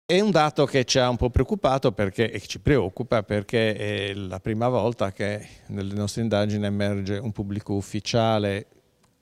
È un dato che ci ha un po' preoccupato e ci preoccupa perché è la prima volta che nelle nostre indagini emerge un pubblico ufficiale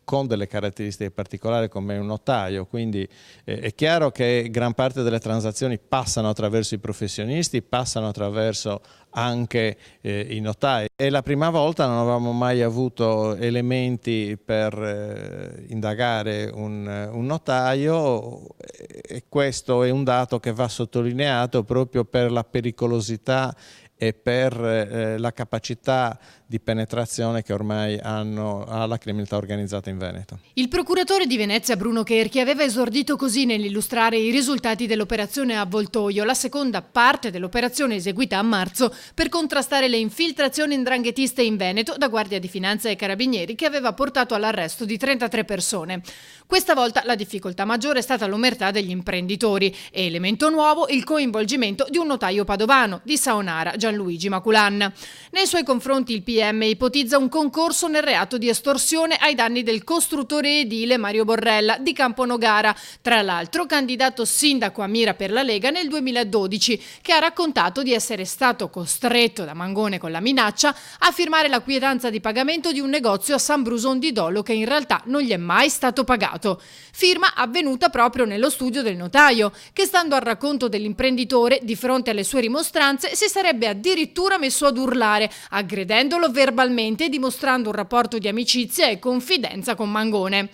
con delle caratteristiche particolari come un notaio, quindi è chiaro che gran parte delle transazioni passano attraverso i professionisti, passano attraverso anche i notai. È la prima volta, non avevamo mai avuto elementi per indagare un notaio e questo è un dato che va sottolineato proprio per la pericolosità e per la capacità di penetrazione che ormai ha la criminalità organizzata in Veneto. Il procuratore di Venezia Bruno Cherchi aveva esordito così nell'illustrare i risultati dell'operazione Avvoltoio, la seconda parte dell'operazione eseguita a marzo per contrastare le infiltrazioni 'ndranghetiste in Veneto da Guardia di Finanza e Carabinieri, che aveva portato all'arresto di 33 persone. Questa volta la difficoltà maggiore è stata l'omertà degli imprenditori e, elemento nuovo, il coinvolgimento di un notaio padovano di Saonara, Gianluigi Maculan. Nei suoi confronti il PM ipotizza un concorso nel reato di estorsione ai danni del costruttore edile Mario Borrella di Camponogara, tra l'altro candidato sindaco a Mira per la Lega nel 2012, che ha raccontato di essere stato costretto da Mangone con la minaccia a firmare la quietanza di pagamento di un negozio a San Bruson di Dolo che in realtà non gli è mai stato pagato. Firma avvenuta proprio nello studio del notaio, che, stando al racconto dell'imprenditore, di fronte alle sue rimostranze si sarebbe addirittura messo ad urlare, aggredendolo verbalmente e dimostrando un rapporto di amicizia e confidenza con Mangone.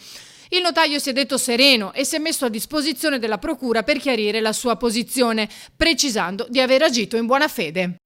Il notaio si è detto sereno e si è messo a disposizione della procura per chiarire la sua posizione, precisando di aver agito in buona fede.